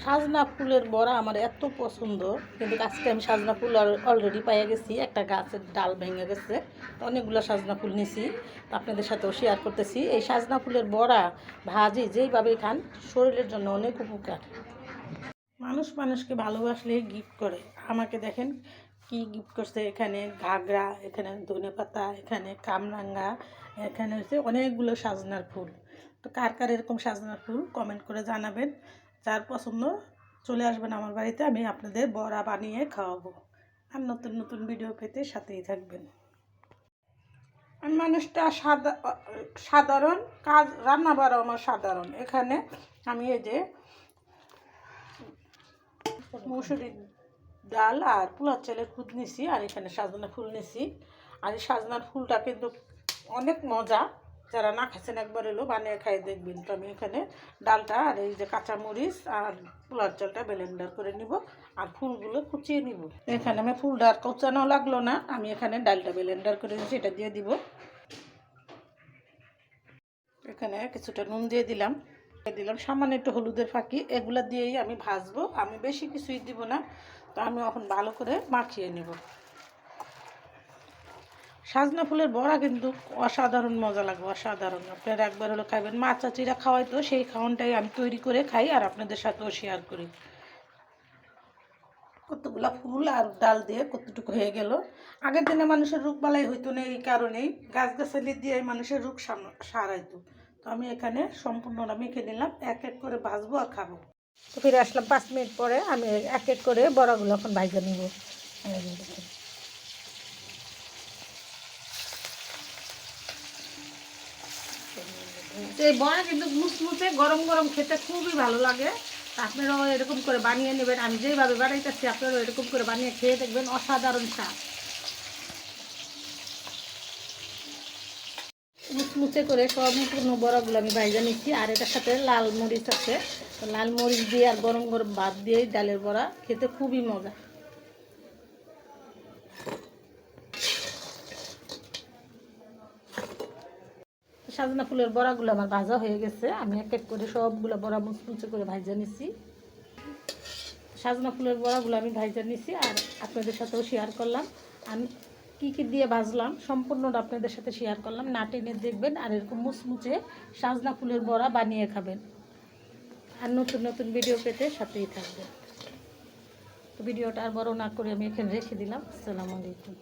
সাজনা ফুলের বড়া আমার এত পছন্দ, কিন্তু আজকে আমি সাজনা ফুল অলরেডি পাইয়া গেছি। একটা গাছের ডাল ভেঙে গেছে, তো অনেকগুলো সাজনা ফুল নিছি, তো আপনাদের সাথেও শেয়ার করতেছি। এই সাজনা ফুলের বড়া ভাজি যেইভাবে খান শরীরের জন্য অনেক উপকার। মানুষ মানুষকে ভালোবাসলে গিফট করে। আমাকে দেখেন কি গিফট করছে, এখানে ঘাগরা, এখানে ধনেপাতা, এখানে কামরাঙ্গা, এখানে হচ্ছে অনেকগুলো সাজনার ফুল। তো কার কার এরকম সাজনার ফুল কমেন্ট করে জানাবেন। যার পছন্দ চলে আসবেন আমার বাড়িতে, আমি আপনাদের বড়া বানিয়ে খাওয়াবো। আর নতুন নতুন ভিডিও পেতে সাথেই থাকবেন। আমি মানুষটা সাধারণ কাজ, রান্না বাড়াও আমার সাধারণ। এখানে আমি এই যে মসুরির ডাল আর পোলার চালের খুদ নিছি, আর এখানে সাজনা ফুল নিছি। আর এই সাজনার ফুলটা কিন্তু অনেক মজা, যারা না খাচ্ছেন একবার এলো বানিয়ে খাই দেখবেন। তো আমি এখানে ডালটা আর এই যে কাঁচামরিচ আর পোলার চালটা ব্লেন্ডার করে নিব, আর ফুলগুলো কুচিয়ে নিব। এখানে আমি ফুলটা আর কোচানো লাগলো না, আমি এখানে ডালটা ব্লেন্ডার করে দিয়েছি, এটা দিয়ে দিব। এখানে কিছুটা নুন দিয়ে দিলাম, সামান্য একটু হলুদের ফাঁকি, এগুলো দিয়েই আমি ভাজবো। আমি বেশি কিছুই দিব না। তো আমি এখন ভালো করে মাখিয়ে নিব। সাজনা ফুলের বড়া কিন্তু অসাধারণ মজা লাগবে, অসাধারণ। আপনারা একবার হলো খাইবেন। মা চাচিরা খাওয়াই, তো সেই খাওয়ানটাই আমি তৈরি করে খাই আর আপনাদের সাথেও শেয়ার করি। কতগুলা ফুল আর ডাল দিয়ে কতটুকু হয়ে গেল। আগের দিনে মানুষের রোগ বালাই হইতো না, এই কারণেই গাছগাছালি দিয়ে মানুষের রোগ সারাইতো। তো আমি এখানে সম্পূর্ণটা মেখে নিলাম, এক এক করে ভাজবো আর খাবো। তো ফিরে আসলাম 5 মিনিট পরে। আমি এক এক করে বড়াগুলো এখন ভাজা নিব। এই বড়া কিন্তু মুচমুচে গরম গরম খেতে খুবই ভালো লাগে। আপনারাও এরকম করে বানিয়ে নেবেন। আমি যেইভাবে বানাইতেছি আপনারাও এরকম করে বানিয়ে খেয়ে দেখবেন, অসাধারণ স্বাদ। মুচমুচে করে সম্পূর্ণ বড়াগুলো আমি ভাজা নিচ্ছি। আর এটার সাথে লাল মরিচ আছে, তো লাল মরিচ দিয়ে আর গরম গরম ভাত দিয়ে ডালের বড়া খেতে খুবই মজা। সাজনা ফুলের বড়াগুলো আমার ভাজা হয়ে গেছে। আমি এক এক করে সবগুলো বড়া মুচমুচে করে ভাজা নিচ্ছি। সাজনা ফুলের বড়াগুলো আমি ভাজা নিচ্ছি আর আপনাদের সাথেও শেয়ার করলাম। আমি কী কী দিয়ে ভাজলাম সম্পূর্ণটা আপনাদের সাথে শেয়ার করলাম। না টেনে দেখবেন, আর এরকম মুচমুচে সাজনা ফুলের বড়া বানিয়ে খাবেন। আর নতুন নতুন ভিডিও পেতে সাথেই থাকবেন। তো ভিডিওটা আর বড় না করে আমি এখানে রেখে দিলাম। আসসালামু আলাইকুম।